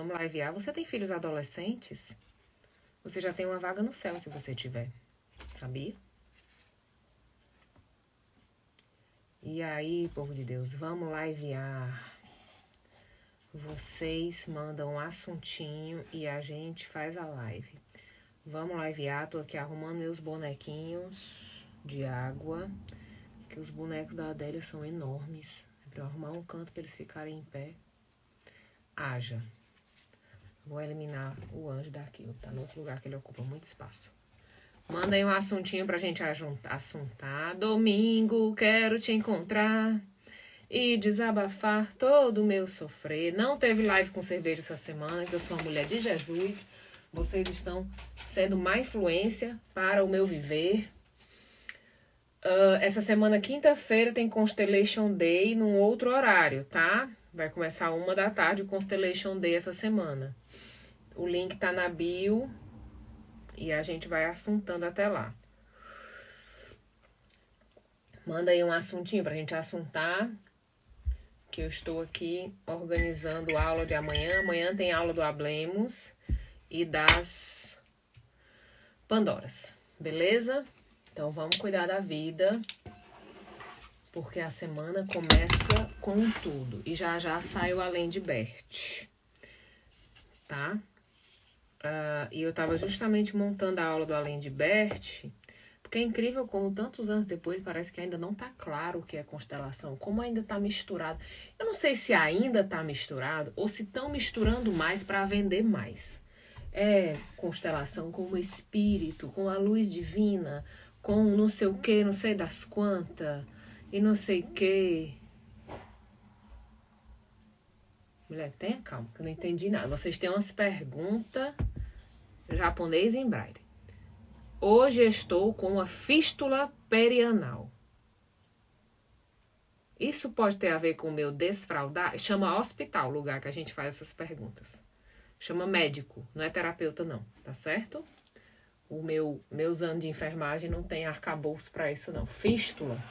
Vamos livear. Você tem filhos adolescentes? Você já tem uma vaga no céu se você tiver. Sabia? E aí, povo de Deus, vamos livear. Vocês mandam um assuntinho e a gente faz a live. Vamos livear. Tô aqui arrumando meus bonequinhos de água. Que os bonecos da Adélia são enormes. É pra eu arrumar um canto pra eles ficarem em pé. Haja. Vou eliminar o anjo daqui. Tá no outro lugar que ele ocupa muito espaço. Manda aí um assuntinho pra gente assuntar. Domingo, quero te encontrar e desabafar todo o meu sofrer. Não teve live com cerveja essa semana, que eu sou uma mulher de Jesus. Vocês estão sendo má influência para o meu viver. Essa semana, quinta-feira, tem Constellation Day num outro horário, tá? Vai começar 1h da tarde o Constellation Day essa semana. O link tá na bio. E a gente vai assuntando até lá. Manda aí um assuntinho pra gente assuntar. Que eu estou aqui organizando a aula de amanhã. Amanhã tem aula do Hablemos e das Pandoras. Beleza? Então vamos cuidar da vida. Porque a semana começa com tudo. E já já sai o Além de Bert. Tá? E eu tava justamente montando a aula do Além de Bert, porque é incrível como tantos anos depois parece que ainda não tá claro o que é constelação, como ainda tá misturado. Eu não sei se ainda tá misturado ou se estão misturando mais para vender mais. É constelação com o espírito, com a luz divina, com não sei o que, não sei das quantas, e não sei o que. Mulher, tenha calma, que eu não entendi nada. Vocês têm umas perguntas japonês em braille. Hoje estou com uma fístula perianal. Isso pode ter a ver com o meu desfraldar? Chama hospital, o lugar que a gente faz essas perguntas. Chama médico, não é terapeuta não, tá certo? Meus anos de enfermagem não tem arcabouço pra isso não. Fístula.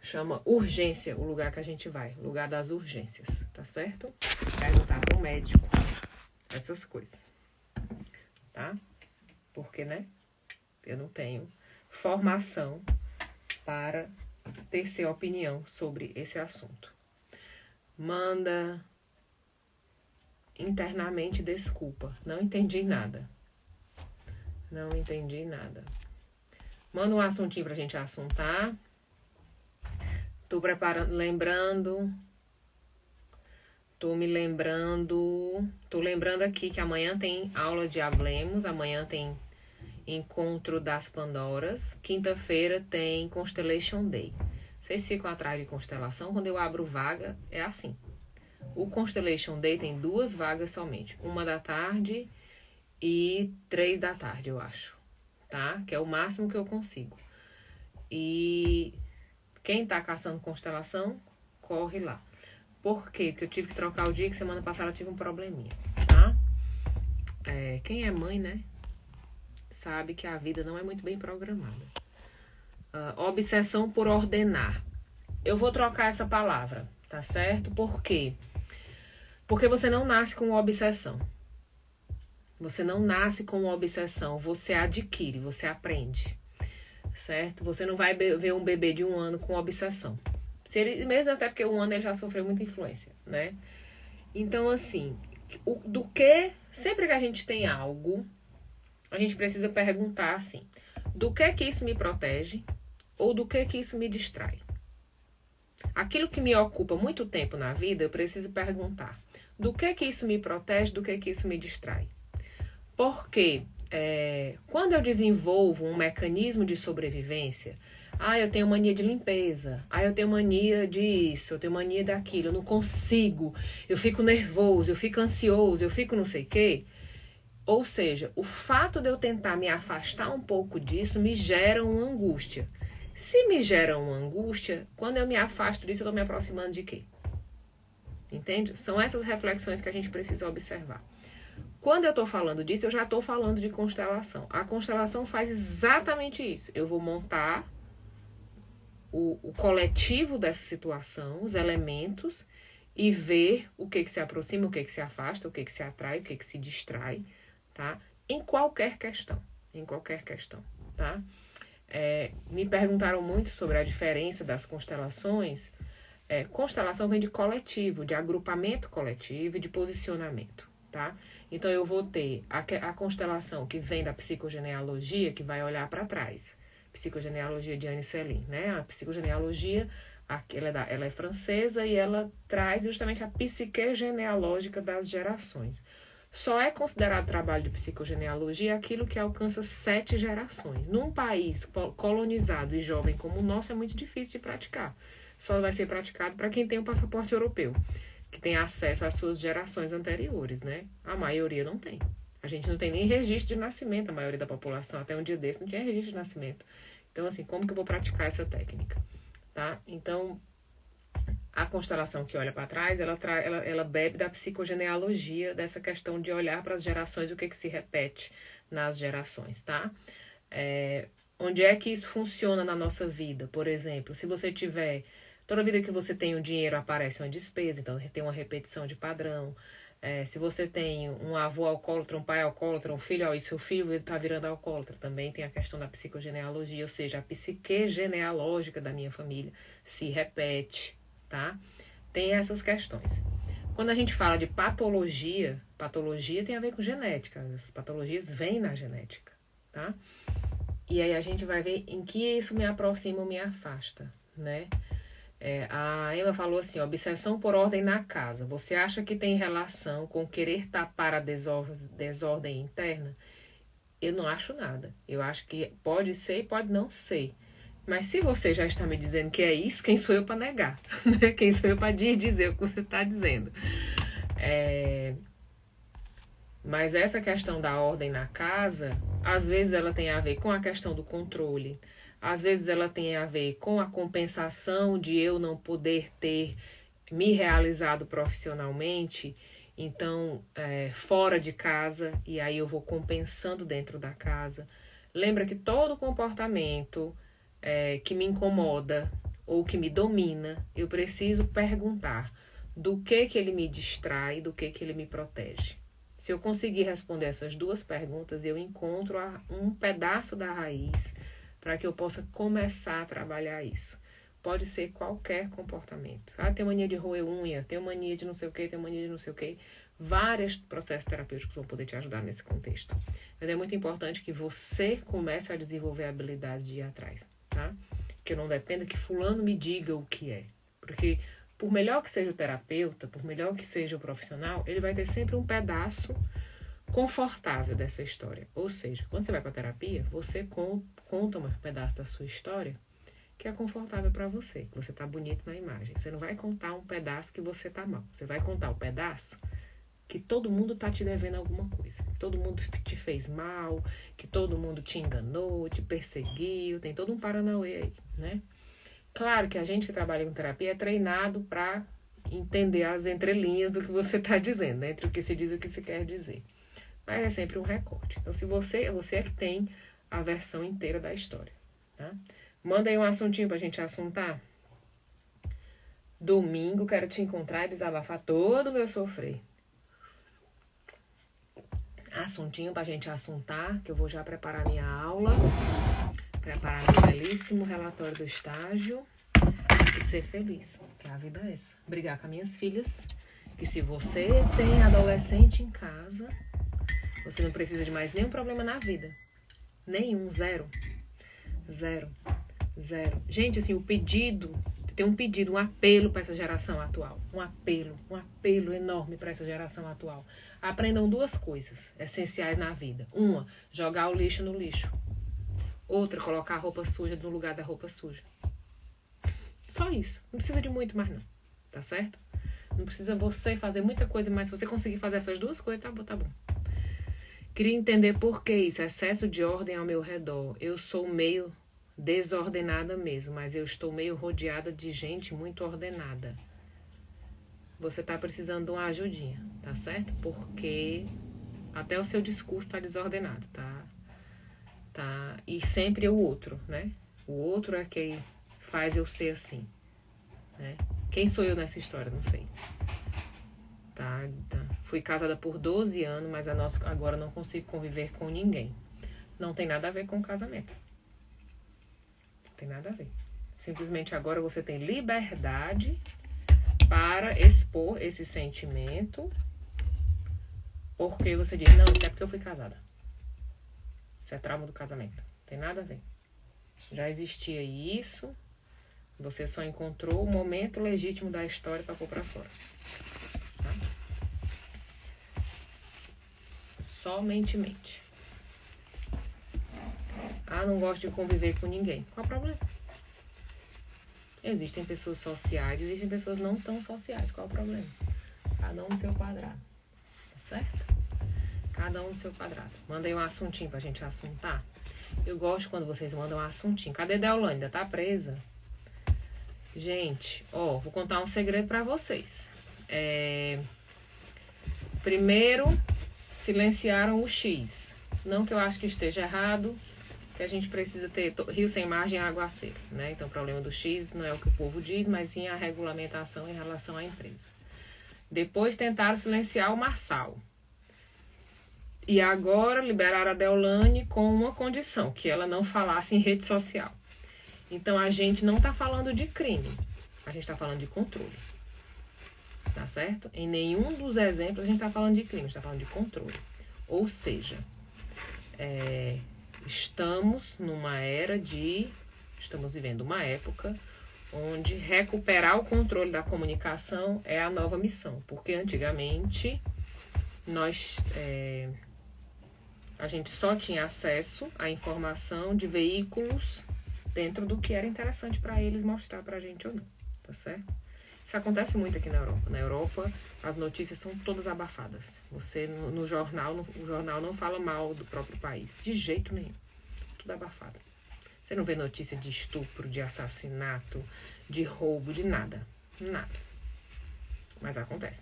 Chama urgência o lugar que a gente vai. Lugar das urgências, tá certo? Perguntar pro médico. Essas coisas. Tá? Porque, né? Eu não tenho formação para tecer opinião sobre esse assunto. Manda internamente desculpa. Não entendi nada. Não entendi nada. Manda um assuntinho pra gente assuntar. Tô preparando, tô lembrando aqui que amanhã tem aula de Hablemos, amanhã tem encontro das Pandoras, quinta-feira tem Constellation Day. Vocês ficam atrás de constelação, quando eu abro vaga, é assim. O Constellation Day tem 2 vagas somente, 1h da tarde e 3h da tarde, eu acho, tá? Que é o máximo que eu consigo. E quem tá caçando constelação, corre lá. Por quê? Porque eu tive que trocar o dia, que semana passada eu tive um probleminha, tá? Quem é mãe, né? Sabe que a vida não é muito bem programada. Obsessão por ordenar. Eu vou trocar essa palavra, tá certo? Por quê? Porque você não nasce com obsessão. Você não nasce com obsessão. Você adquire, você aprende. Certo? Você não vai ver um bebê de 1 ano com obsessão. Se ele, mesmo até porque 1 ano ele já sofreu muita influência, né? Então, assim, sempre que a gente tem algo, a gente precisa perguntar assim, do que isso me protege ou do que isso me distrai? Aquilo que me ocupa muito tempo na vida, eu preciso perguntar, do que isso me protege, do que isso me distrai? Porque quando eu desenvolvo um mecanismo de sobrevivência, eu tenho mania de limpeza, eu tenho mania disso, eu tenho mania daquilo, eu não consigo, eu fico nervoso, eu fico ansioso, eu fico não sei o quê. Ou seja, o fato de eu tentar me afastar um pouco disso me gera uma angústia. Se me gera uma angústia, quando eu me afasto disso, eu estou me aproximando de quê? Entende? São essas reflexões que a gente precisa observar. Quando eu estou falando disso, eu já estou falando de constelação. A constelação faz exatamente isso. Eu vou montar o coletivo dessa situação, os elementos, e ver o que se aproxima, o que se afasta, o que se atrai, o que se distrai, tá? Em qualquer questão, tá? Me perguntaram muito sobre a diferença das constelações. Constelação vem de coletivo, de agrupamento coletivo e de posicionamento, tá? Então, eu vou ter a constelação que vem da psicogenealogia, que vai olhar para trás. Psicogenealogia de Anne Selin, né? A psicogenealogia, ela é francesa e ela traz justamente a psique genealógica das gerações. Só é considerado trabalho de psicogenealogia aquilo que alcança 7 gerações. Num país colonizado e jovem como o nosso, é muito difícil de praticar. Só vai ser praticado para quem tem um passaporte europeu, que tem acesso às suas gerações anteriores, né? A maioria não tem. A gente não tem nem registro de nascimento, a maioria da população, até um dia desse, não tinha registro de nascimento. Então, assim, como que eu vou praticar essa técnica? Tá? Então, a constelação que olha para trás, ela bebe da psicogenealogia, dessa questão de olhar para as gerações, o que se repete nas gerações, tá? Onde é que isso funciona na nossa vida? Por exemplo, se você tiver... Toda vida que você tem um dinheiro, aparece uma despesa, então tem uma repetição de padrão. Se você tem um avô alcoólatra, um pai alcoólatra, um filho, e seu filho está virando alcoólatra, também tem a questão da psicogenealogia, ou seja, a psique genealógica da minha família se repete, tá? Tem essas questões. Quando a gente fala de patologia tem a ver com genética, as patologias vêm na genética, tá? E aí a gente vai ver em que isso me aproxima ou me afasta, né? A Emma falou assim, obsessão por ordem na casa. Você acha que tem relação com querer tapar a desordem interna? Eu não acho nada. Eu acho que pode ser e pode não ser. Mas se você já está me dizendo que é isso, quem sou eu para negar? Quem sou eu para dizer o que você está dizendo? Mas essa questão da ordem na casa, às vezes ela tem a ver com a questão do controle. Às vezes ela tem a ver com a compensação de eu não poder ter me realizado profissionalmente, então fora de casa, e aí eu vou compensando dentro da casa. Lembra que todo comportamento que me incomoda ou que me domina, eu preciso perguntar do que ele me distrai, do que ele me protege. Se eu conseguir responder essas duas perguntas, eu encontro um pedaço da raiz para que eu possa começar a trabalhar isso. Pode ser qualquer comportamento. Tem mania de roer unha, tem mania de não sei o que, tem mania de não sei o que. Vários processos terapêuticos vão poder te ajudar nesse contexto. Mas é muito importante que você comece a desenvolver a habilidade de ir atrás, tá? Que eu não dependa que fulano me diga o que é. Porque por melhor que seja o terapeuta, por melhor que seja o profissional, ele vai ter sempre um pedaço confortável dessa história. Ou seja, quando você vai para a terapia, você conta um pedaço da sua história que é confortável para você, que você tá bonito na imagem. Você não vai contar um pedaço que você tá mal. Você vai contar o pedaço que todo mundo tá te devendo alguma coisa. Que todo mundo te fez mal, que todo mundo te enganou, te perseguiu. Tem todo um paranauê aí, né? Claro que a gente que trabalha com terapia é treinado para entender as entrelinhas do que você tá dizendo, né? Entre o que se diz e o que se quer dizer. Mas é sempre um recorte. Então, se você é que tem a versão inteira da história, tá? Manda aí um assuntinho pra gente assuntar. Domingo, quero te encontrar e desabafar todo o meu sofrer. Assuntinho pra gente assuntar, que eu vou já preparar minha aula. Preparar meu belíssimo relatório do estágio. E ser feliz, que a vida é essa. Brigar com as minhas filhas. Que se você tem adolescente em casa... Você não precisa de mais nenhum problema na vida. Nenhum, zero. Gente, assim, tem um pedido, um apelo para essa geração atual. Um apelo enorme para essa geração atual. Aprendam duas coisas essenciais na vida. Uma, jogar o lixo no lixo. Outra, colocar a roupa suja no lugar da roupa suja. Só isso. Não precisa de muito mais não. Tá certo? Não precisa você fazer muita coisa, mas se você conseguir fazer essas duas coisas, tá bom. Queria entender por que isso, excesso de ordem ao meu redor. Eu sou meio desordenada mesmo, mas eu estou meio rodeada de gente muito ordenada. Você tá precisando de uma ajudinha, tá certo? Porque até o seu discurso tá desordenado, tá? E sempre é o outro, né? O outro é quem faz eu ser assim, né? Quem sou eu nessa história? Não sei. Fui casada por 12 anos, mas agora não consigo conviver com ninguém. Não tem nada a ver com casamento. Não tem nada a ver. Simplesmente agora você tem liberdade para expor esse sentimento, porque você diz, não, isso é porque eu fui casada. Isso é trauma do casamento. Não tem nada a ver. Já existia isso, você só encontrou o momento legítimo da história para pôr para fora. Tá? Somente. Ah, não gosto de conviver com ninguém. Qual é o problema? Existem pessoas sociais, existem pessoas não tão sociais. Qual é o problema? Cada um no seu quadrado. Tá certo? Cada um no seu quadrado. Mandei um assuntinho pra gente assuntar. Eu gosto quando vocês mandam um assuntinho. Cadê Deolane? Ainda tá presa? Gente, ó, vou contar um segredo pra vocês. Primeiro, silenciaram o X. Não que eu acho que esteja errado, que a gente precisa ter rio sem margem, aguaceiro, né? Então, o problema do X não é o que o povo diz, mas sim a regulamentação em relação à empresa. Depois tentaram silenciar o Marçal. E agora liberaram a Deolane com uma condição, que ela não falasse em rede social. Então, a gente não está falando de crime, a gente está falando de controle. Tá certo? Em nenhum dos exemplos a gente está falando de crime, a gente está falando de controle. Ou seja, estamos vivendo uma época onde recuperar o controle da comunicação é a nova missão. Porque antigamente a gente só tinha acesso à informação de veículos dentro do que era interessante para eles mostrar pra gente ou não, tá certo? Isso acontece muito aqui na Europa. Na Europa, as notícias são todas abafadas. Você, o jornal não fala mal do próprio país, de jeito nenhum. Tudo abafado. Você não vê notícia de estupro, de assassinato, de roubo, de nada. Nada. Mas acontece.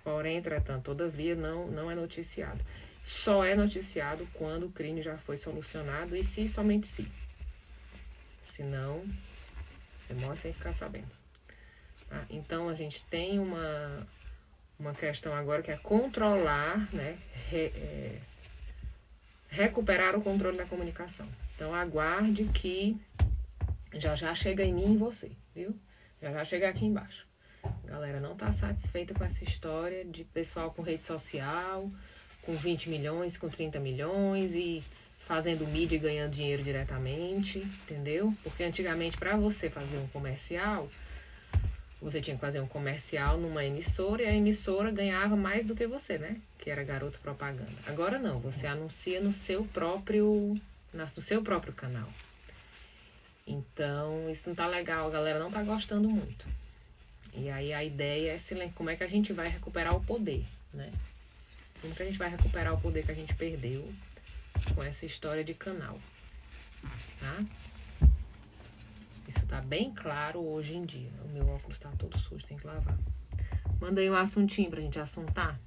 Porém, entretanto, todavia, não é noticiado. Só é noticiado quando o crime já foi solucionado e se somente se. Senão, você morre sem ficar sabendo. Tá? Então, a gente tem uma questão agora que é controlar, né? Recuperar o controle da comunicação. Então, aguarde que já chega em mim e em você, viu? Já chega aqui embaixo. A galera não tá satisfeita com essa história de pessoal com rede social, com 20 milhões, com 30 milhões e fazendo mídia e ganhando dinheiro diretamente, entendeu? Porque antigamente, para você fazer um comercial, você tinha que fazer um comercial numa emissora e a emissora ganhava mais do que você, né? Que era garoto propaganda. Agora não, você anuncia no seu próprio canal. Então, isso não tá legal, a galera não tá gostando muito. E aí a ideia é como é que a gente vai recuperar o poder, né? Como que a gente vai recuperar o poder que a gente perdeu com essa história de canal, tá? Isso tá bem claro hoje em dia. O meu óculos tá todo sujo, tem que lavar. Mandei um assuntinho pra gente assuntar.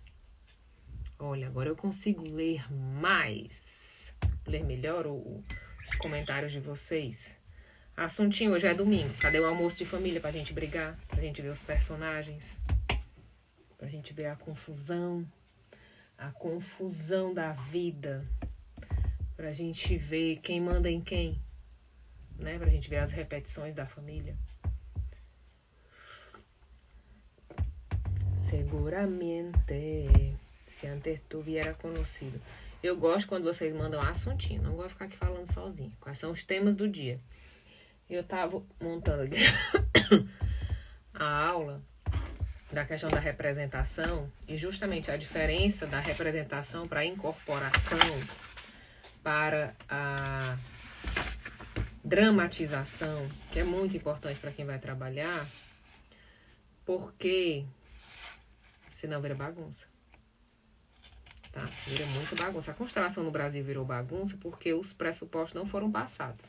Olha, agora eu consigo ler melhor os comentários de vocês. Assuntinho, hoje é domingo. Cadê o almoço de família pra gente brigar? Pra gente ver os personagens? Pra gente ver a confusão da vida. Pra gente ver quem manda em quem. Né? Pra gente ver as repetições da família. Seguramente, se antes tu viera conhecido. Eu gosto quando vocês mandam assuntinho. Não gosto de ficar aqui falando sozinho. Quais são os temas do dia? Eu tava montando aqui a aula da questão da representação e justamente a diferença da representação para a incorporação, para a dramatização, que é muito importante para quem vai trabalhar, porque senão vira bagunça. Tá? Vira muito bagunça. A constelação no Brasil virou bagunça porque os pressupostos não foram passados.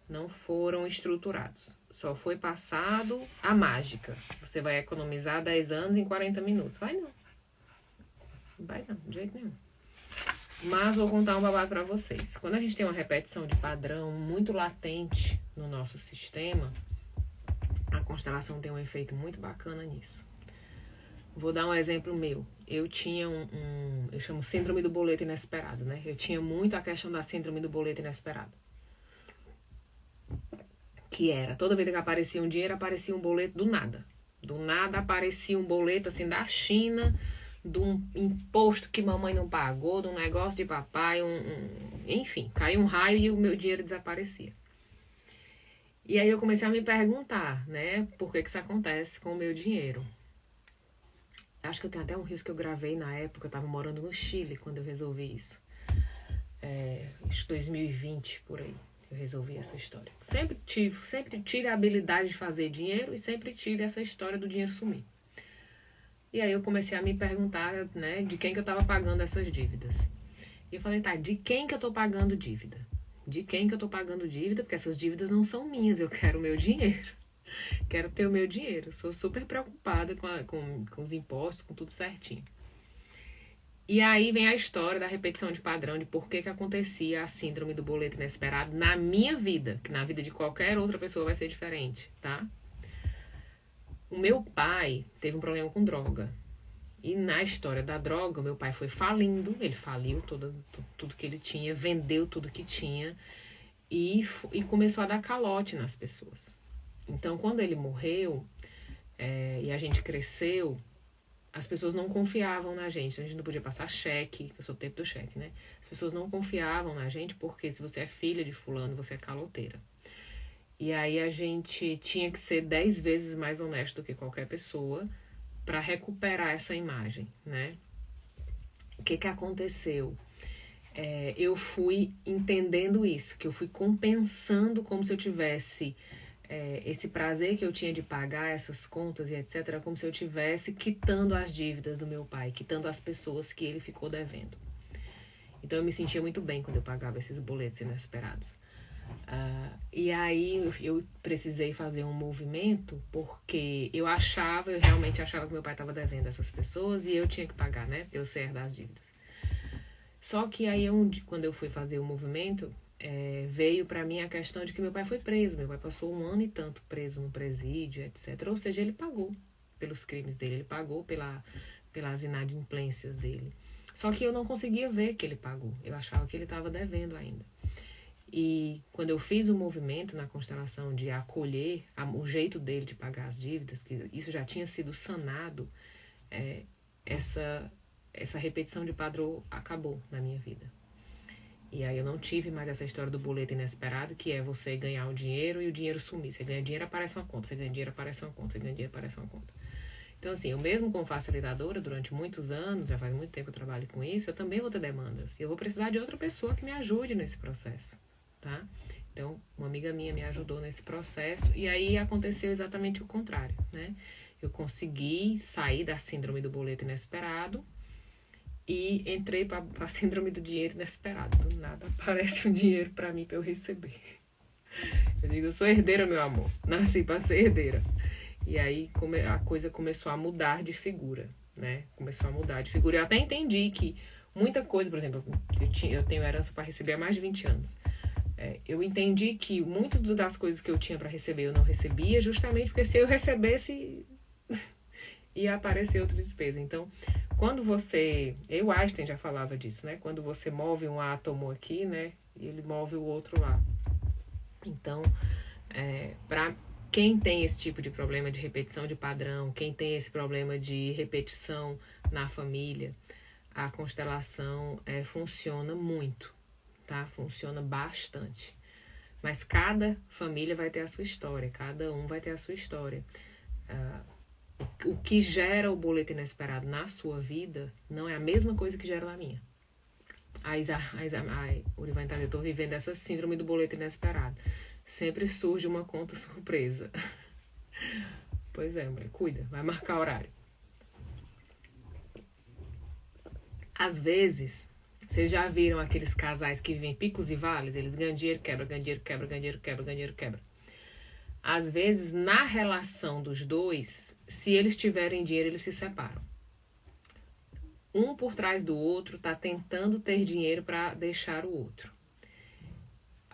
Não foram estruturados. Só foi passado a mágica. Você vai economizar 10 anos em 40 minutos. Vai não. Vai não, de jeito nenhum. Mas vou contar um babado para vocês. Quando a gente tem uma repetição de padrão muito latente no nosso sistema, a constelação tem um efeito muito bacana nisso. Vou dar um exemplo meu. Eu tinha eu chamo síndrome do boleto inesperado, né? Eu tinha muito a questão da síndrome do boleto inesperado. Que era, toda vez que aparecia um dinheiro, aparecia um boleto do nada. Do nada aparecia um boleto, assim, da China, de um imposto que mamãe não pagou, de um negócio de papai, enfim, caiu um raio e o meu dinheiro desaparecia. E aí eu comecei a me perguntar, né, por que isso acontece com o meu dinheiro. Acho que eu tenho até um risco que eu gravei na época, eu tava morando no Chile quando eu resolvi isso. Acho que 2020, por aí, eu resolvi essa história. Sempre tive a habilidade de fazer dinheiro e sempre tive essa história do dinheiro sumir. E aí eu comecei a me perguntar, né, de quem que eu tava pagando essas dívidas. E eu falei, tá, de quem que eu tô pagando dívida? De quem que eu tô pagando dívida? Porque essas dívidas não são minhas, eu quero o meu dinheiro. Quero ter o meu dinheiro. Sou super preocupada com os impostos, com tudo certinho. E aí vem a história da repetição de padrão, de por que acontecia a síndrome do boleto inesperado na minha vida, que na vida de qualquer outra pessoa vai ser diferente, tá? O meu pai teve um problema com droga. E na história da droga, meu pai foi falindo, ele faliu tudo que ele tinha, vendeu tudo que tinha e começou a dar calote nas pessoas. Então, quando ele morreu e a gente cresceu, as pessoas não confiavam na gente. A gente não podia passar cheque, eu sou o tempo do cheque, né? As pessoas não confiavam na gente porque se você é filha de fulano, você é caloteira. E aí a gente tinha que ser 10 vezes mais honesto do que qualquer pessoa para recuperar essa imagem, né? O que aconteceu? Eu fui entendendo isso, que eu fui compensando como se eu tivesse esse prazer que eu tinha de pagar essas contas e etc, era como se eu tivesse quitando as dívidas do meu pai, quitando as pessoas que ele ficou devendo. Então eu me sentia muito bem quando eu pagava esses boletos inesperados. E aí eu precisei fazer um movimento porque eu realmente achava que meu pai estava devendo essas pessoas e eu tinha que pagar, né? Eu sei herdar as dívidas. Só que aí quando eu fui fazer o movimento, veio pra mim a questão de que meu pai foi preso. Meu pai passou 1 ano e tanto preso no presídio, etc. Ou seja, ele pagou pelos crimes dele, ele pagou pelas inadimplências dele. Só que eu não conseguia ver que ele pagou. Eu achava que ele estava devendo ainda. E quando eu fiz o movimento na constelação de acolher o jeito dele de pagar as dívidas, que isso já tinha sido sanado, essa repetição de padrão acabou na minha vida. E aí eu não tive mais essa história do boleto inesperado, que é você ganhar o dinheiro e o dinheiro sumir. Você ganha dinheiro, aparece uma conta. Você ganha dinheiro, aparece uma conta. Você ganha dinheiro, aparece uma conta. Então, assim, eu mesmo como facilitadora, durante muitos anos, já faz muito tempo que eu trabalho com isso, eu também vou ter demandas. E eu vou precisar de outra pessoa que me ajude nesse processo, tá? Então, uma amiga minha me ajudou nesse processo e aí aconteceu exatamente o contrário, né? Eu consegui sair da síndrome do boleto inesperado e entrei para a síndrome do dinheiro inesperado. Do nada aparece um dinheiro para mim, para eu receber. Eu digo, eu sou herdeira, meu amor. Nasci para ser herdeira. E aí a coisa começou a mudar de figura, né? Começou a mudar de figura. Eu até entendi que muita coisa, por exemplo, eu tenho herança para receber há mais de 20 anos. Eu entendi que muitas das coisas que eu tinha para receber eu não recebia, justamente porque se eu recebesse, ia aparecer outra despesa. Então, quando o Einstein já falava disso, né? Quando você move um átomo aqui, né? Ele move o outro lá. Então, para quem tem esse tipo de problema de repetição de padrão, quem tem esse problema de repetição na família, a constelação funciona muito, tá? Funciona bastante. Mas cada família vai ter a sua história, cada um vai ter a sua história. O que gera o boleto inesperado na sua vida não é a mesma coisa que gera na minha. O Uri vai entender, eu tô vivendo essa síndrome do boleto inesperado. Sempre surge uma conta surpresa. Pois é, mãe, cuida, vai marcar horário. Às vezes, vocês já viram aqueles casais que vivem picos e vales? Eles ganham dinheiro, quebra, ganham dinheiro, quebra, ganham dinheiro, quebra, ganham dinheiro, quebra. Às vezes, na relação dos dois, se eles tiverem dinheiro, eles se separam. Um por trás do outro tá tentando ter dinheiro para deixar o outro.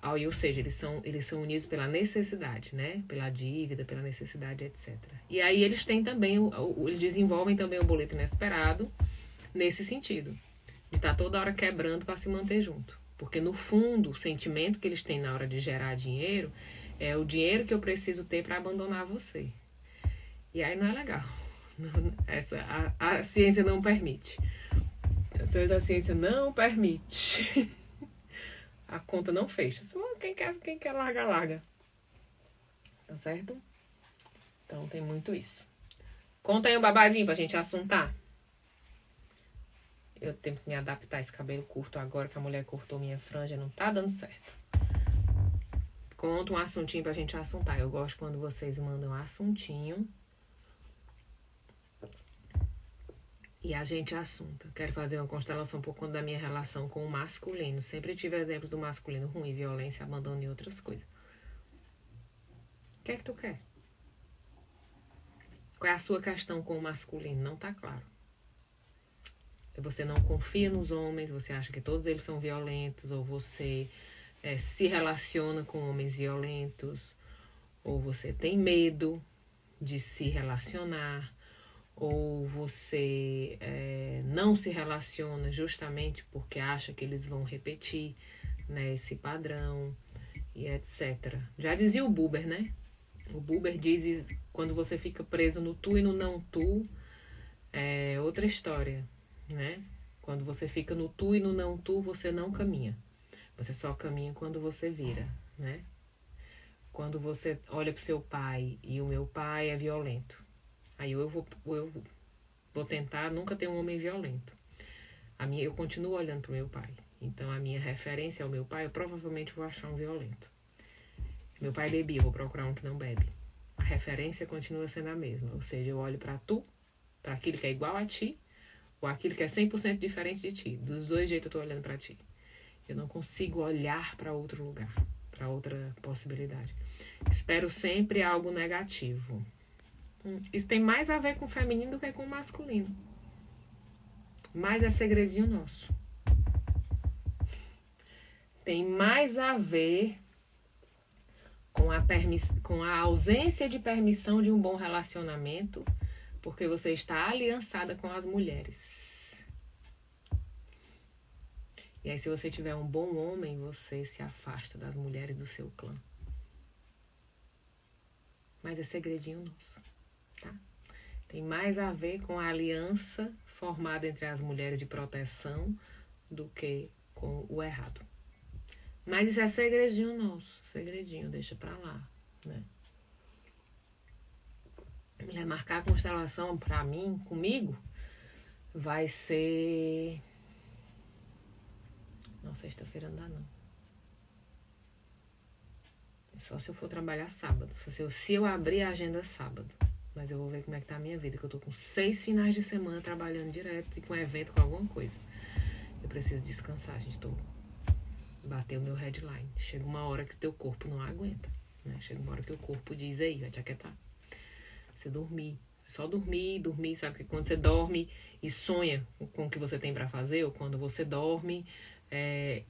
Ou seja, eles são unidos pela necessidade, né? Pela dívida, pela necessidade, etc. E aí eles têm também, eles desenvolvem também o boleto inesperado nesse sentido. De estar toda hora quebrando para se manter junto. Porque no fundo, o sentimento que eles têm na hora de gerar dinheiro é o dinheiro que eu preciso ter para abandonar você. E aí não é legal. A ciência não permite. A ciência não permite. A conta não fecha. Quem quer larga, larga. Tá certo? Então tem muito isso. Conta aí um babadinho pra gente assuntar. Eu tenho que me adaptar a esse cabelo curto agora que a mulher cortou minha franja. Não tá dando certo. Conta um assuntinho pra gente assuntar. Eu gosto quando vocês mandam assuntinho. E a gente assunta. Quero fazer uma constelação um pouco da minha relação com o masculino. Sempre tive exemplos do masculino ruim, violência, abandono e outras coisas. O que é que tu quer? Qual é a sua questão com o masculino? Não tá claro. Você não confia nos homens, você acha que todos eles são violentos, ou você se relaciona com homens violentos, ou você tem medo de se relacionar, ou você não se relaciona justamente porque acha que eles vão repetir, né, esse padrão e etc. Já dizia o Buber, né? O Buber diz, quando você fica preso no tu e no não tu, é outra história, né? Quando você fica no tu e no não tu, você não caminha. Você só caminha quando você vira, né? Quando você olha pro seu pai e o meu pai é violento. Aí eu vou tentar nunca ter um homem violento. Eu continuo olhando pro meu pai. Então a minha referência ao meu pai, eu provavelmente vou achar um violento. Meu pai bebia, eu vou procurar um que não bebe. A referência continua sendo a mesma. Ou seja, eu olho pra tu, pra aquilo que é igual a ti, ou aquilo que é 100% diferente de ti. Dos dois jeitos eu tô olhando pra ti. Eu não consigo olhar para outro lugar, para outra possibilidade. Espero sempre algo negativo. Isso tem mais a ver com o feminino do que com o masculino. Mas é segredinho nosso. Tem mais a ver com a ausência de permissão de um bom relacionamento, porque você está aliançada com as mulheres. E aí, se você tiver um bom homem, você se afasta das mulheres do seu clã. Mas é segredinho nosso, tá? Tem mais a ver com a aliança formada entre as mulheres de proteção do que com o errado. Mas isso é segredinho nosso. Segredinho, deixa pra lá, né? Marcar a constelação pra mim, comigo, vai ser... Não, sexta-feira não dá, não. É só se eu for trabalhar sábado. Se eu abrir a agenda sábado. Mas eu vou ver como é que tá a minha vida, que eu tô com 6 finais de semana trabalhando direto e com evento, com alguma coisa. Eu preciso descansar, gente. Bateu o meu headline. Chega uma hora que o teu corpo não aguenta, né? Chega uma hora que o corpo diz, aí, vai te aquietar. Você dormir. Só dormir, sabe? Que quando você dorme e sonha com o que você tem pra fazer, ou quando você dorme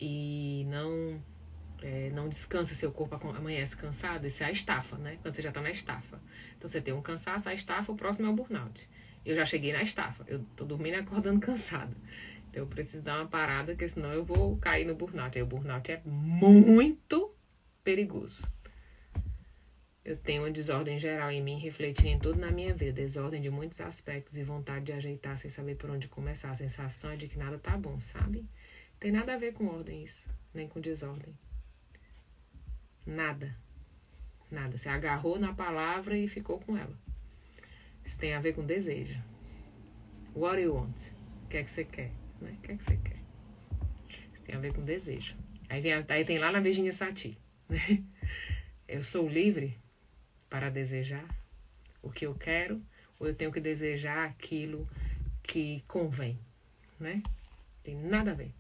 e não descansa, seu corpo amanhece cansado, isso é a estafa, né? Quando você já tá na estafa. Então você tem um cansaço, a estafa, o próximo é o burnout. Eu já cheguei na estafa, eu tô dormindo e acordando cansada. Então eu preciso dar uma parada, porque senão eu vou cair no burnout. Aí o burnout é muito perigoso. Eu tenho uma desordem geral em mim, refletindo em tudo na minha vida. Desordem de muitos aspectos e vontade de ajeitar sem saber por onde começar. A sensação é de que nada tá bom, sabe? Tem nada a ver com ordem isso, nem com desordem. Nada. Nada. Você agarrou na palavra e ficou com ela. Isso tem a ver com desejo. What do you want? O que é que você quer? Né? O que é que você quer? Isso tem a ver com desejo. Aí tem lá na Virginia Satir, né? Eu sou livre para desejar o que eu quero, ou eu tenho que desejar aquilo que convém, né? Tem nada a ver.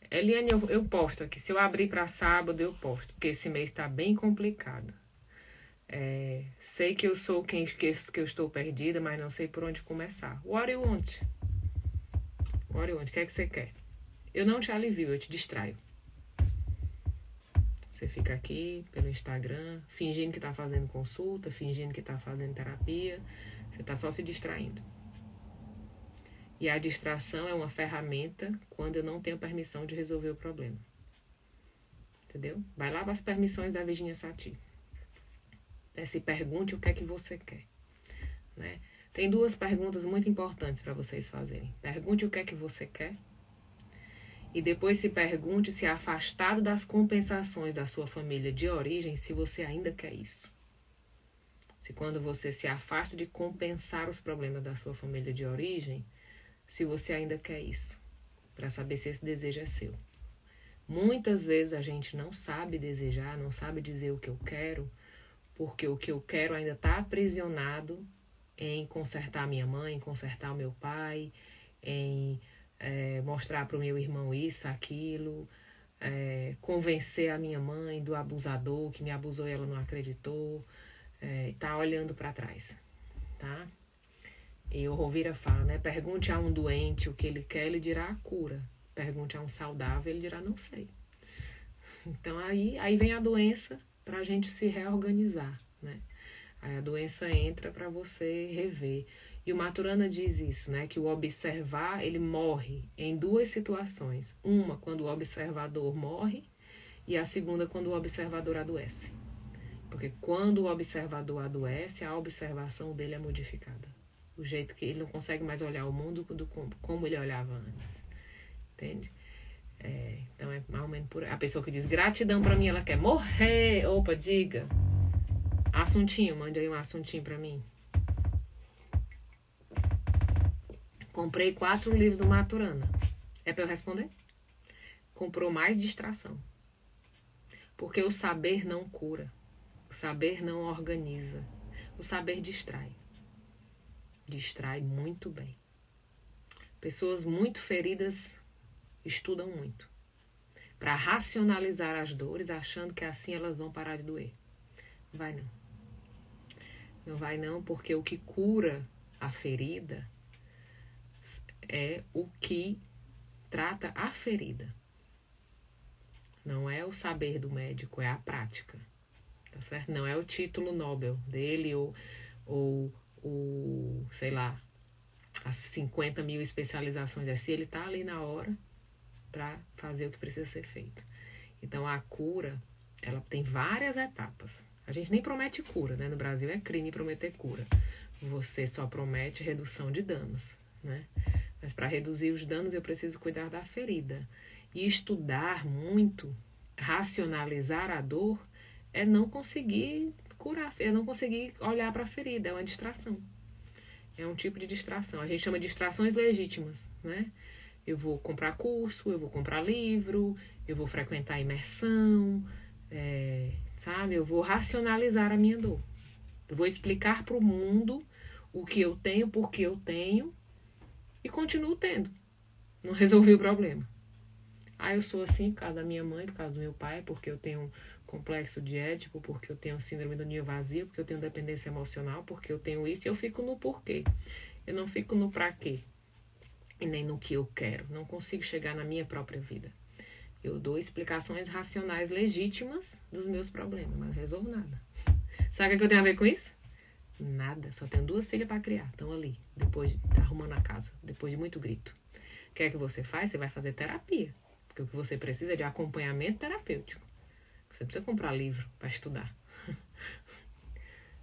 Eliane, eu posto aqui. Se eu abrir para sábado, eu posto, porque esse mês está bem complicado. Sei que eu sou que eu estou perdida, mas não sei por onde começar. What do you want? What do you want? O que é que você quer? Eu não te alivio, eu te distraio. Você fica aqui pelo Instagram, fingindo que está fazendo consulta, fingindo que está fazendo terapia. Você está só se distraindo. E a distração é uma ferramenta quando eu não tenho permissão de resolver o problema. Entendeu? Vai lá para as permissões da Virginia Satir. Se pergunte o que é que você quer. Né? Tem 2 perguntas muito importantes para vocês fazerem. Pergunte o que é que você quer. E depois se pergunte se afastado das compensações da sua família de origem, se você ainda quer isso. Se quando você se afasta de compensar os problemas da sua família de origem, se você ainda quer isso, para saber se esse desejo é seu. Muitas vezes a gente não sabe desejar, não sabe dizer o que eu quero, porque o que eu quero ainda está aprisionado em consertar minha mãe, em consertar o meu pai, em mostrar para o meu irmão isso, aquilo, convencer a minha mãe do abusador, que me abusou e ela não acreditou, tá olhando para trás, tá? E o Rovira fala, né? Pergunte a um doente o que ele quer, ele dirá a cura. Pergunte a um saudável, ele dirá não sei. Então aí vem a doença para a gente se reorganizar, né? Aí a doença entra para você rever. E o Maturana diz isso, né? Que o observar, ele morre em 2 situações. Uma, quando o observador morre, e a segunda, quando o observador adoece. Porque quando o observador adoece, a observação dele é modificada. O jeito que ele não consegue mais olhar o mundo como ele olhava antes. Entende? Então é mais ou menos por aí. A pessoa que diz gratidão pra mim, ela quer morrer. Opa, diga. Assuntinho, mande aí um assuntinho pra mim. Comprei 4 livros do Maturana. É pra eu responder? Comprou mais distração. Porque o saber não cura. O saber não organiza. O saber distrai. Distrai muito bem. Pessoas muito feridas estudam muito. Para racionalizar as dores, achando que assim elas vão parar de doer. Não vai não. Não vai não, porque o que cura a ferida é o que trata a ferida. Não é o saber do médico, é a prática. Tá certo? Não é o título Nobel dele ou sei lá, as 50 mil especializações. Se ele tá ali na hora para fazer o que precisa ser feito. Então a cura, ela tem várias etapas. A gente nem promete cura, né? No Brasil é crime prometer cura. Você só promete redução de danos, né? Mas para reduzir os danos eu preciso cuidar da ferida. E estudar muito, racionalizar a dor, é não conseguir curar, é não conseguir olhar para a ferida, é uma distração. É um tipo de distração. A gente chama de distrações legítimas, né? Eu vou comprar curso, eu vou comprar livro, eu vou frequentar imersão, sabe? Eu vou racionalizar a minha dor. Eu vou explicar para o mundo o que eu tenho, por que eu tenho, e continuo tendo. Não resolvi o problema. Eu sou assim por causa da minha mãe, por causa do meu pai, porque eu tenho um complexo de Édipo, porque eu tenho síndrome do ninho vazio, porque eu tenho dependência emocional, porque eu tenho isso, e eu fico no porquê. Eu não fico no pra quê. E nem no que eu quero. Não consigo chegar na minha própria vida. Eu dou explicações racionais legítimas dos meus problemas, mas não resolvo nada. Sabe o que eu tenho a ver com isso? Nada. Só tenho 2 filhas para criar. Estão ali, depois de estar arrumando a casa, depois de muito grito. O que é que você faz? Você vai fazer terapia. Porque o que você precisa é de acompanhamento terapêutico. Você precisa comprar livro para estudar.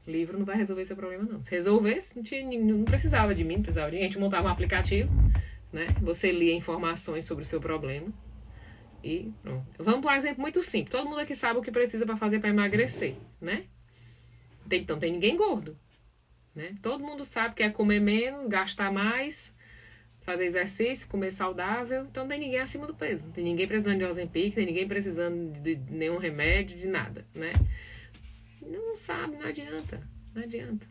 Livro não vai resolver seu problema, não. Se resolvesse, não precisava de mim, não precisava de ninguém. A gente montava um aplicativo, né? Você lia informações sobre o seu problema e pronto. Vamos por um exemplo muito simples. Todo mundo aqui sabe o que precisa para fazer para emagrecer, né? Então, tem ninguém gordo, né? Todo mundo sabe que é comer menos, gastar mais, fazer exercício, comer saudável. Então, não tem ninguém acima do peso. Não tem ninguém precisando de Ozempic, tem ninguém precisando de nenhum remédio, de nada, né? Não sabe, não adianta. Não adianta.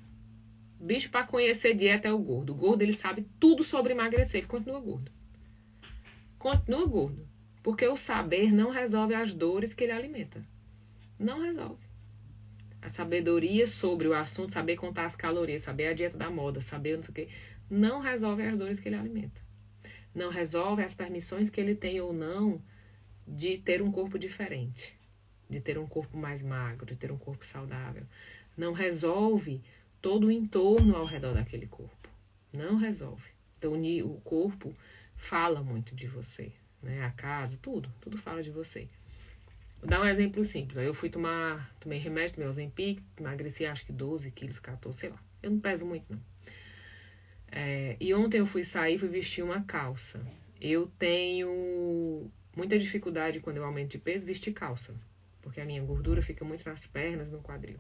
Bicho, para conhecer dieta é o gordo. O gordo, ele sabe tudo sobre emagrecer. Ele continua gordo. Continua gordo. Porque o saber não resolve as dores que ele alimenta. Não resolve. A sabedoria sobre o assunto, saber contar as calorias, saber a dieta da moda, saber não sei o quê, não resolve as dores que ele alimenta. Não resolve as permissões que ele tem ou não de ter um corpo diferente. de ter um corpo mais magro, de ter um corpo saudável. Não resolve todo o entorno ao redor daquele corpo. Não resolve. Então, o corpo fala muito de você, né? A casa, tudo fala de você. Vou dar um exemplo simples. Aí eu tomei remédio, tomei Ozempic, emagreci acho que 12 quilos, 14, sei lá. Eu não peso muito, não. E ontem eu fui vestir uma calça. Eu tenho muita dificuldade quando eu aumento de peso vestir calça, porque a minha gordura fica muito nas pernas, no quadril.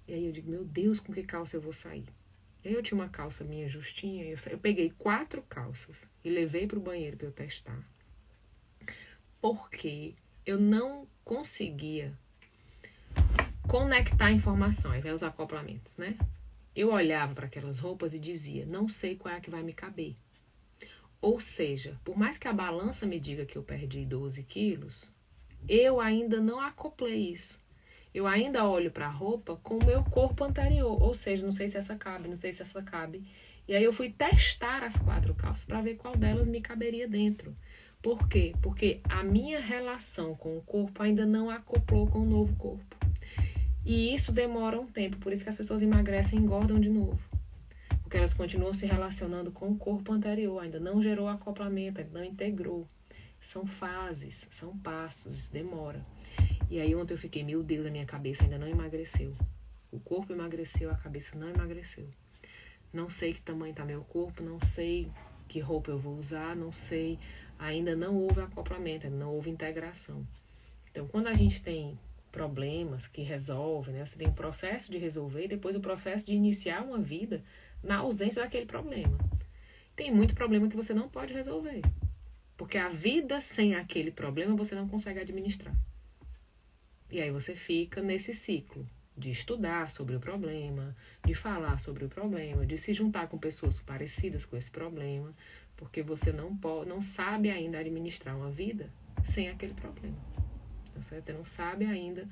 E aí eu digo, meu Deus, com que calça eu vou sair? E aí eu tinha uma calça minha justinha, eu peguei 4 calças e levei pro banheiro para eu testar. Porque eu não conseguia conectar a informação, aí vem os acoplamentos, né? Eu olhava para aquelas roupas e dizia, não sei qual é a que vai me caber. Ou seja, por mais que a balança me diga que eu perdi 12 quilos, eu ainda não acoplei isso. Eu ainda olho para a roupa com o meu corpo anterior. Ou seja, não sei se essa cabe, não sei se essa cabe. E aí eu fui testar as 4 calças para ver qual delas me caberia dentro. Por quê? Porque a minha relação com o corpo ainda não acoplou com o novo corpo. E isso demora um tempo. Por isso que as pessoas emagrecem e engordam de novo. Porque elas continuam se relacionando com o corpo anterior. Ainda não gerou acoplamento, ainda não integrou. São fases, são passos, demora. E aí ontem eu fiquei, meu Deus, a minha cabeça ainda não emagreceu. O corpo emagreceu, a cabeça não emagreceu. Não sei que tamanho está meu corpo, não sei que roupa eu vou usar, não sei. Ainda não houve acoplamento, ainda não houve integração. Então, quando a gente tem problemas que resolve, né? Você tem um processo de resolver e depois o processo de iniciar uma vida na ausência daquele problema. Tem muito problema que você não pode resolver. Porque a vida sem aquele problema você não consegue administrar. E aí você fica nesse ciclo de estudar sobre o problema, de falar sobre o problema, de se juntar com pessoas parecidas com esse problema, porque você não sabe ainda administrar uma vida sem aquele problema. Tá certo? Você não sabe ainda.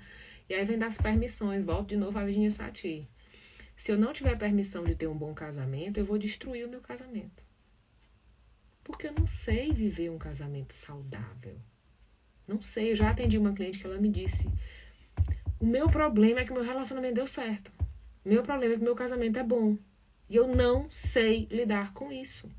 E aí vem das permissões, volto de novo a Virginia Satir. Se eu não tiver permissão de ter um bom casamento, eu vou destruir o meu casamento. Porque eu não sei viver um casamento saudável. Não sei, eu já atendi uma cliente que ela me disse, o meu problema é que o meu relacionamento deu certo. O meu problema é que o meu casamento é bom. E eu não sei lidar com isso.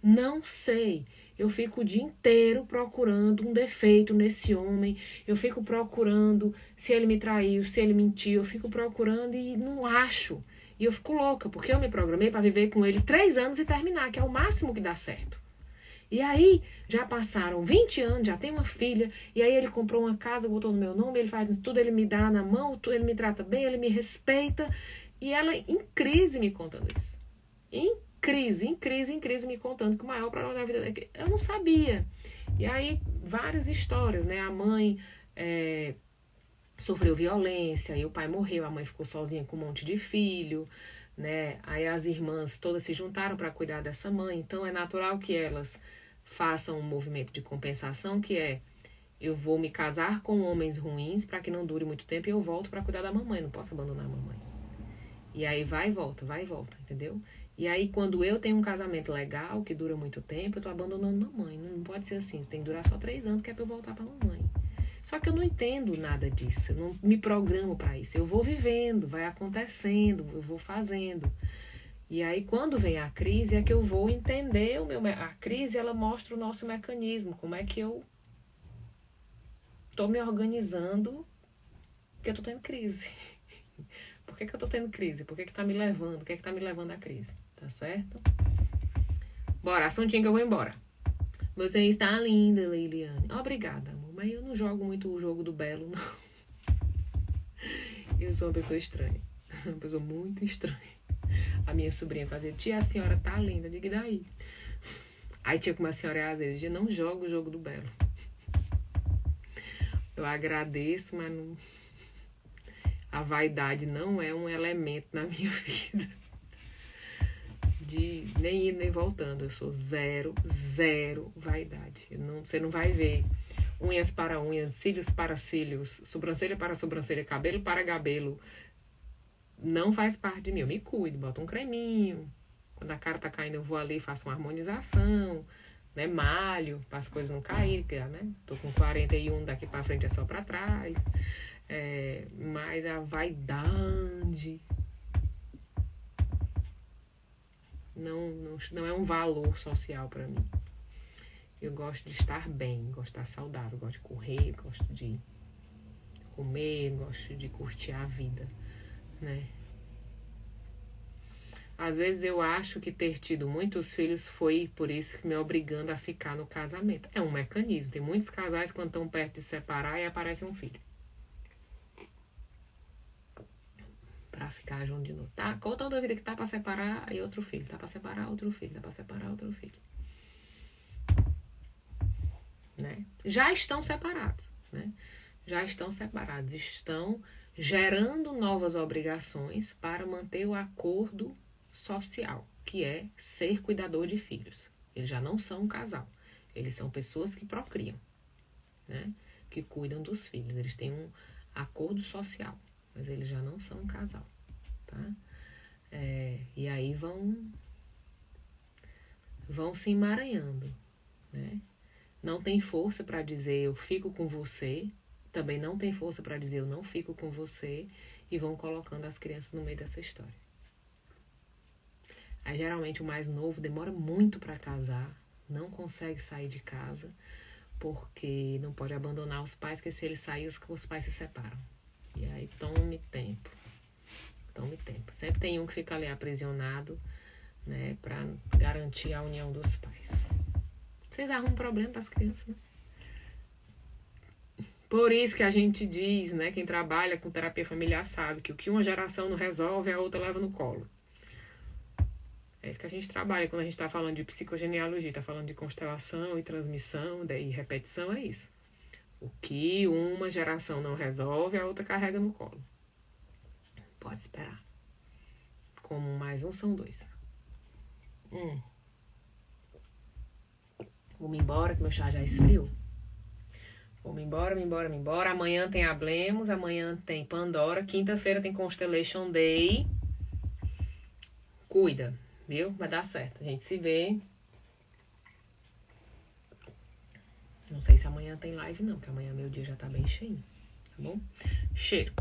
Não sei. Eu fico o dia inteiro procurando um defeito nesse homem. Eu fico procurando se ele me traiu, se ele mentiu. Eu fico procurando e não acho. E eu fico louca, porque eu me programei para viver com ele 3 anos e terminar, que é o máximo que dá certo. E aí, já passaram 20 anos, já tem uma filha, e aí ele comprou uma casa, botou no meu nome, ele faz tudo, ele me dá na mão, tudo, ele me trata bem, ele me respeita. E ela em crise me contando isso. Em crise me contando que o maior problema da vida dele, eu não sabia. E aí, várias histórias, né? A mãe sofreu violência, aí o pai morreu, a mãe ficou sozinha com um monte de filho, né? Aí as irmãs todas se juntaram para cuidar dessa mãe, então é natural que elas façam um movimento de compensação, que é, eu vou me casar com homens ruins para que não dure muito tempo e eu volto para cuidar da mamãe, não posso abandonar a mamãe. E aí vai e volta, entendeu? E aí quando eu tenho um casamento legal, que dura muito tempo, eu tô abandonando mamãe. Não pode ser assim, tem que durar só 3 anos, que é pra eu voltar pra mamãe. Só que eu não entendo nada disso, eu não me programo para isso. Eu vou vivendo, vai acontecendo, eu vou fazendo. E aí, quando vem a crise, é que eu vou entender a crise, ela mostra o nosso mecanismo, como é que eu tô me organizando, porque eu tô tendo crise. Por que eu tô tendo crise? Por que tá me levando? O que tá me levando à crise? Tá certo? Bora, assuntinho que eu vou embora. Você está linda, Leiliane. Obrigada, amor. Mas eu não jogo muito o jogo do belo, não. Eu sou uma pessoa estranha. Uma pessoa muito estranha. A minha sobrinha fazia, tia, a senhora tá linda. Eu digo, e daí? Aí tinha como a senhora é às vezes, eu não jogo o jogo do belo. Eu agradeço, mas não... A vaidade não é um elemento na minha vida. De nem ir nem voltando. Eu sou zero vaidade. Você não vai ver unhas para unhas, cílios para cílios, sobrancelha para sobrancelha, cabelo para cabelo. Não faz parte de mim. Eu me cuido, boto um creminho. Quando a cara tá caindo, eu vou ali e faço uma harmonização. né? Malho, para as coisas não caírem, né? Tô com 41, daqui para frente é só para trás. Mas a vaidade não é um valor social para mim. Eu gosto de estar bem, gosto de estar saudável, gosto de correr, gosto de comer, gosto de curtir a vida, né? Às vezes eu acho que ter tido muitos filhos foi por isso que me obrigando a ficar no casamento. É um mecanismo. Tem muitos casais quando estão perto de separar e aparece um filho. Pra ficar junto de novo. Tá? Toda a vida que tá pra separar, aí outro filho. Tá pra separar, outro filho. Tá pra separar, outro filho. Né? Já estão separados, né? Já estão separados. Estão gerando novas obrigações para manter o acordo social, que é ser cuidador de filhos. Eles já não são um casal. Eles são pessoas que procriam, né? Que cuidam dos filhos. Eles têm um acordo social, mas eles já não são um casal, tá? E aí vão se emaranhando, né? Não tem força para dizer eu fico com você, também não tem força para dizer eu não fico com você, e vão colocando as crianças no meio dessa história. Aí geralmente o mais novo demora muito para casar, não consegue sair de casa, porque não pode abandonar os pais, porque se ele sair, os pais se separam. E aí tome tempo. Sempre tem um que fica ali aprisionado, né, para garantir a união dos pais. Vocês arrumam problema para as crianças, né? Por isso que a gente diz, né, quem trabalha com terapia familiar sabe que o que uma geração não resolve, a outra leva no colo. É isso que a gente trabalha quando a gente está falando de psicogenealogia, está falando de constelação e transmissão e repetição, é isso. O que uma geração não resolve, a outra carrega no colo. Pode esperar. Como mais um, são dois. Vamos embora, que meu chá já esfriou. Vamos embora. Amanhã tem Hablemos, amanhã tem Pandora, quinta-feira tem Constellation Day. Cuida, viu? Vai dar certo. A gente se vê. Não sei se amanhã tem live não, porque amanhã meu dia já tá bem cheio, tá bom? Cheiro.